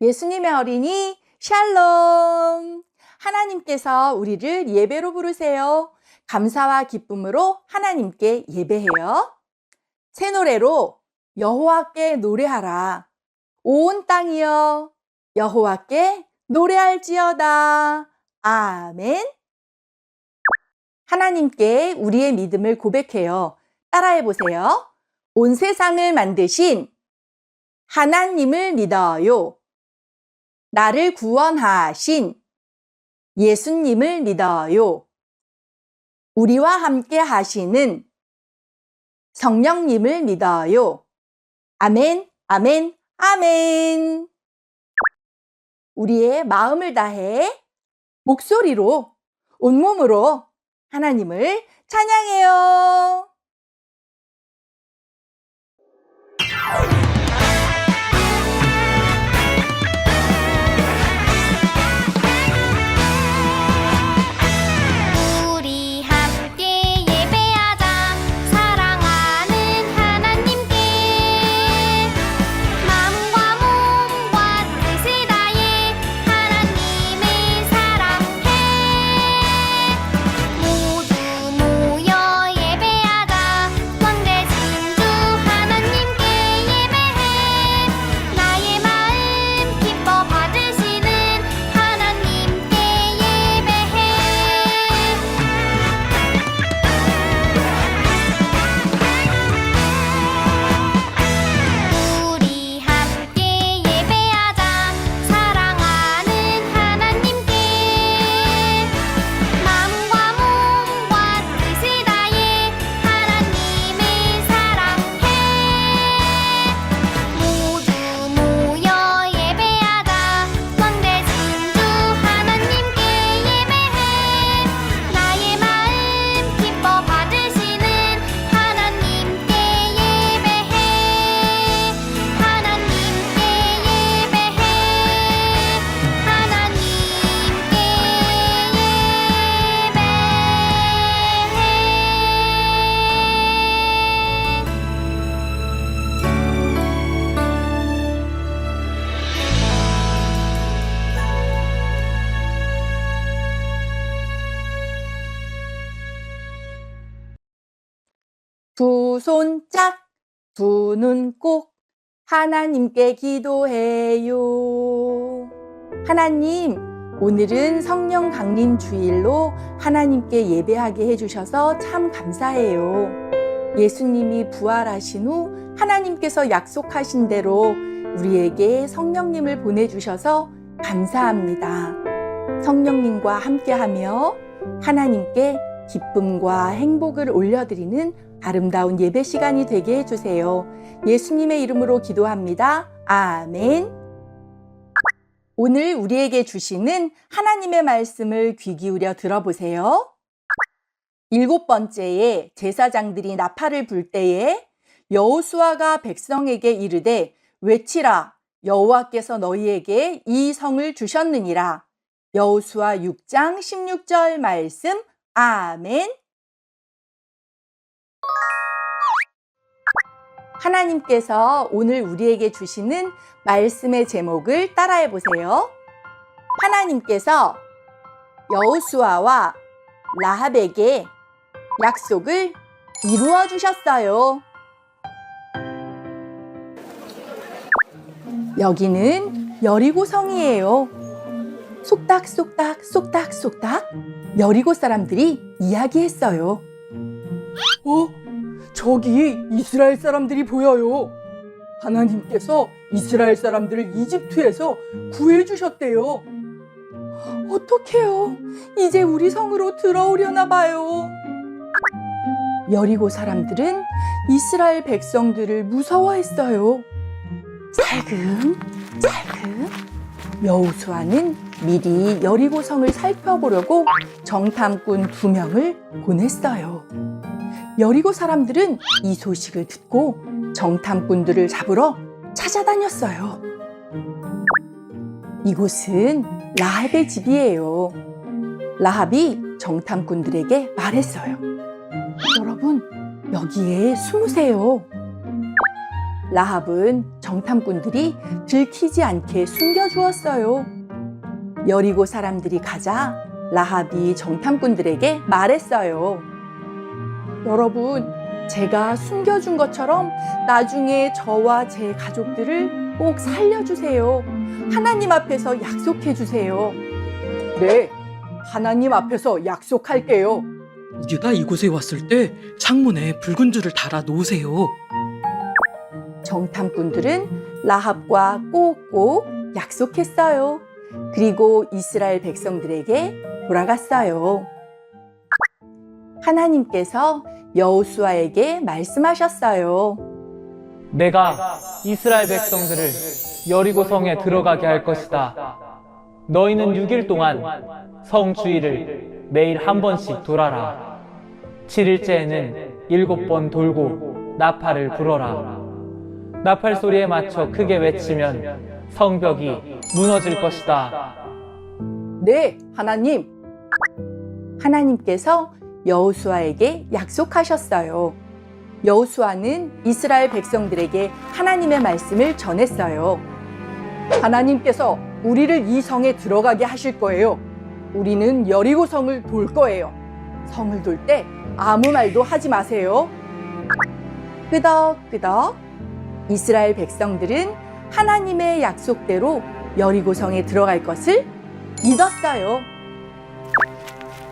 예수님의 어린이 샬롬! 하나님께서 우리를 예배로 부르세요. 감사와 기쁨으로 하나님께 예배해요. 새 노래로 여호와께 노래하라. 온 땅이여 여호와께 노래할지어다. 아멘. 하나님께 우리의 믿음을 고백해요. 따라해 보세요. 온 세상을 만드신 하나님을 믿어요. 나를 구원하신 예수님을 믿어요. 우리와 함께 하시는 성령님을 믿어요. 아멘, 아멘, 아멘. 우리의 마음을 다해 목소리로, 온몸으로 하나님을 찬양해요. 두 손 짝, 두 눈 꼭 하나님께 기도해요. 하나님, 오늘은 성령 강림 주일로 하나님께 예배하게 해주셔서 참 감사해요. 예수님이 부활하신 후 하나님께서 약속하신 대로 우리에게 성령님을 보내주셔서 감사합니다. 성령님과 함께하며 하나님께 기쁨과 행복을 올려드리는 아름다운 예배 시간이 되게 해주세요. 예수님의 이름으로 기도합니다. 아멘. 오늘 우리에게 주시는 하나님의 말씀을 귀 기울여 들어보세요. 7번째에 제사장들이 나팔을 불 때에 여호수아가 백성에게 이르되 외치라 여호와께서 너희에게 이 성을 주셨느니라. 여호수아 6장 16절 말씀. 아멘. 하나님께서 오늘 우리에게 주시는 말씀의 제목을 따라해 보세요. 하나님께서 여호수아와 라합에게 약속을 이루어 주셨어요. 여기는 여리고성이에요. 속닥속닥 속닥속닥 여리고 사람들이 이야기했어요. 저기 이스라엘 사람들이 보여요. 하나님께서 이스라엘 사람들을 이집트에서 구해주셨대요. 어떡해요? 이제 우리 성으로 들어오려나 봐요. 여리고 사람들은 이스라엘 백성들을 무서워했어요. 살금살금 여호수아는 미리 여리고 성을 살펴보려고 정탐꾼 2명을 보냈어요. 여리고 사람들은 이 소식을 듣고 정탐꾼들을 잡으러 찾아다녔어요. 이곳은 라합의 집이에요. 라합이 정탐꾼들에게 말했어요. 여러분, 여기에 숨으세요. 라합은 정탐꾼들이 들키지 않게 숨겨주었어요. 여리고 사람들이 가자 라합이 정탐꾼들에게 말했어요. 여러분, 제가 숨겨준 것처럼 나중에 저와 제 가족들을 꼭 살려주세요. 하나님 앞에서 약속해 주세요. 네, 하나님 앞에서 약속할게요. 우리가 이곳에 왔을 때 창문에 붉은 줄을 달아 놓으세요. 정탐꾼들은 라합과 꼭꼭 약속했어요. 그리고 이스라엘 백성들에게 돌아갔어요. 하나님께서 여호수아에게 말씀하셨어요. 내가 이스라엘 백성들을 여리고 성에 들어가게 할 것이다. 너희는 6일 동안 성 주위를 매일 한 번씩 돌아라. 7일째에는 7번 돌고 나팔을 불어라. 나팔 소리에 맞춰 크게 외치면 성벽이 무너질 것이다. 네, 하나님. 하나님께서 여호수아에게 약속하셨어요. 여호수아는 이스라엘 백성들에게 하나님의 말씀을 전했어요. 하나님께서 우리를 이 성에 들어가게 하실 거예요. 우리는 여리고 성을 돌 거예요. 성을 돌 때 아무 말도 하지 마세요. 끄덕끄덕. 이스라엘 백성들은 하나님의 약속대로 여리고 성에 들어갈 것을 믿었어요.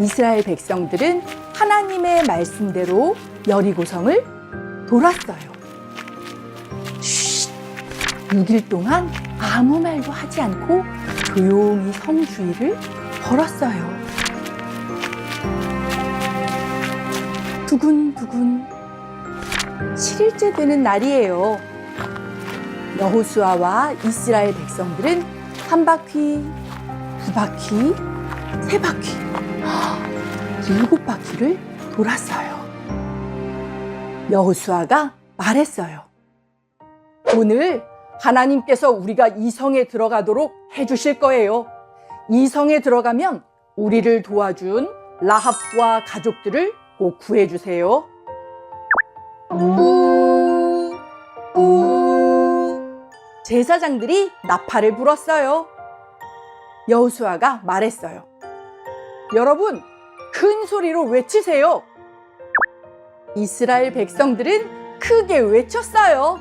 이스라엘 백성들은 하나님의 말씀대로 여리고 성을 돌았어요. 6일 동안 아무 말도 하지 않고 조용히 성 주위를 걸었어요. 두근두근 7일째 되는 날이에요. 여호수아와 이스라엘 백성들은 한 바퀴, 두 바퀴, 세 바퀴, 7바퀴를 돌았어요. 여호수아가 말했어요. 오늘 하나님께서 우리가 이 성에 들어가도록 해주실 거예요. 이 성에 들어가면 우리를 도와준 라합과 가족들을 꼭 구해주세요. 제사장들이 나팔을 불었어요. 여호수아가 말했어요. 여러분, 큰 소리로 외치세요. 이스라엘 백성들은 크게 외쳤어요.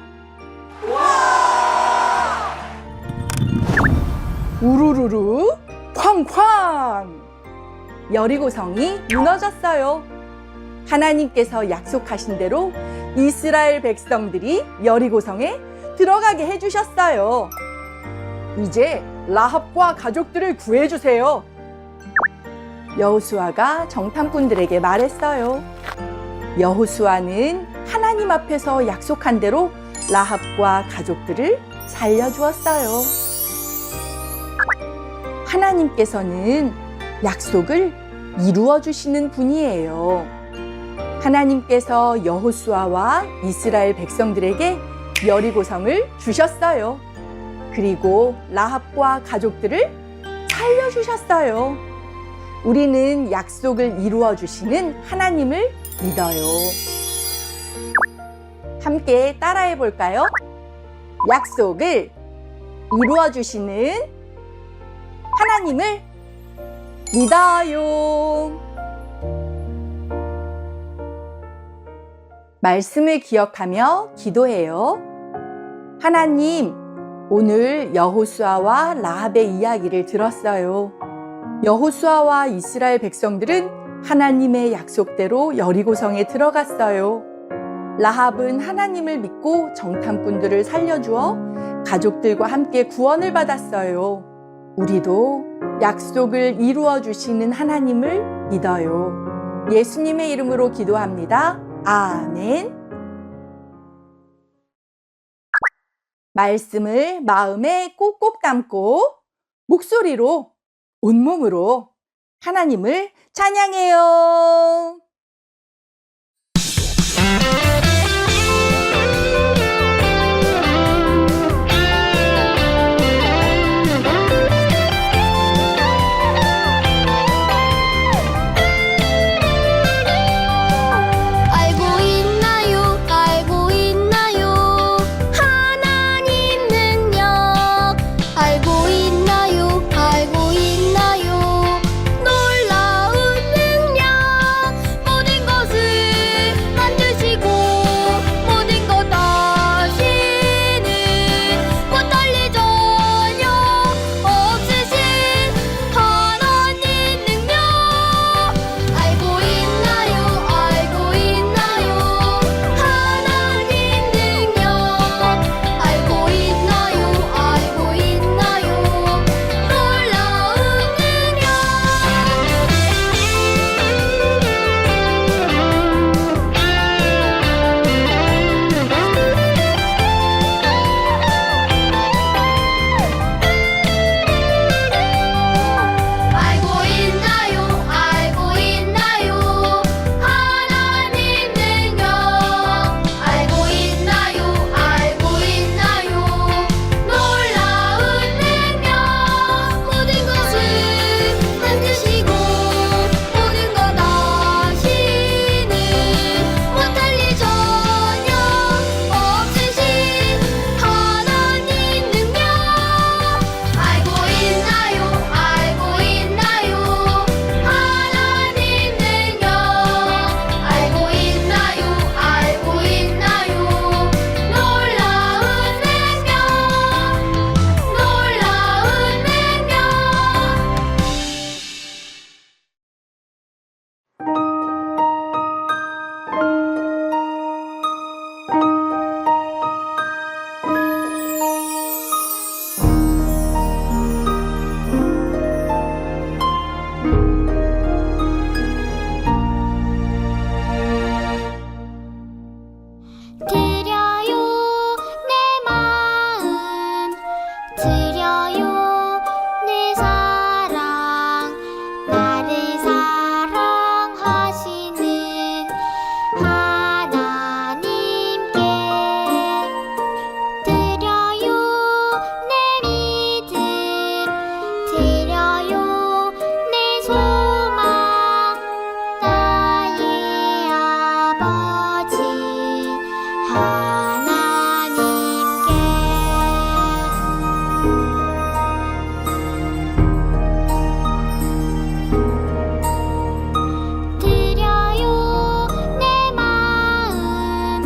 우르르르 쾅쾅. 여리고 성이 무너졌어요. 하나님께서 약속하신 대로 이스라엘 백성들이 여리고 성에 들어가게 해주셨어요. 이제 라합과 가족들을 구해주세요. 여호수아가 정탐꾼들에게 말했어요. 여호수아는 하나님 앞에서 약속한 대로 라합과 가족들을 살려주었어요. 하나님께서는 약속을 이루어 주시는 분이에요. 하나님께서 여호수아와 이스라엘 백성들에게 여리고성을 주셨어요. 그리고 라합과 가족들을 살려주셨어요. 우리는 약속을 이루어 주시는 하나님을 믿어요. 함께 따라해 볼까요? 약속을 이루어 주시는 하나님을 믿어요. 말씀을 기억하며 기도해요. 하나님, 오늘 여호수아와 라합의 이야기를 들었어요. 여호수아와 이스라엘 백성들은 하나님의 약속대로 여리고성에 들어갔어요. 라합은 하나님을 믿고 정탐꾼들을 살려주어 가족들과 함께 구원을 받았어요. 우리도 약속을 이루어 주시는 하나님을 믿어요. 예수님의 이름으로 기도합니다. 아멘. 말씀을 마음에 꼭꼭 담고 목소리로 온몸으로 하나님을 찬양해요. 알고 있나요? 드려요 내 사랑 나를 사랑하시는 하나님께 드려요 내 믿음 드려요 내 소망 나의 아버지 하나님께 드려요 내 마음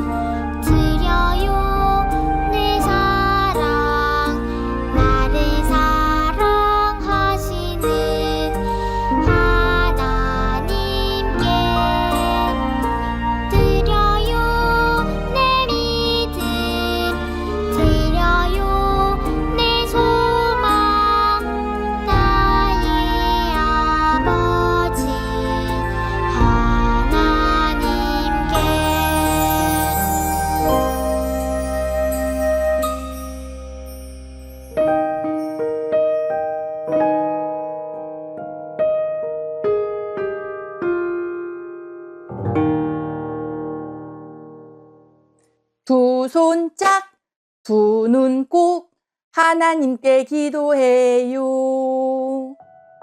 드려요 내 사랑 나를 사랑하시는 하나님께 드려요 내 믿음 드려요 내 소망 나의 아버지 하나님께 두 손 짝, 두 눈 꼭 하나님께 기도해요.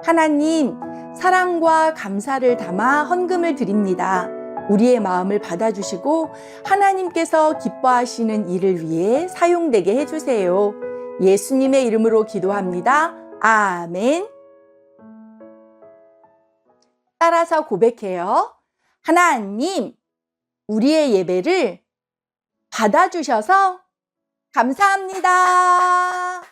하나님, 사랑과 감사를 담아 헌금을 드립니다. 우리의 마음을 받아주시고 하나님께서 기뻐하시는 일을 위해 사용되게 해주세요. 예수님의 이름으로 기도합니다. 아멘. 따라서 고백해요. 하나님, 우리의 예배를 받아주셔서 감사합니다.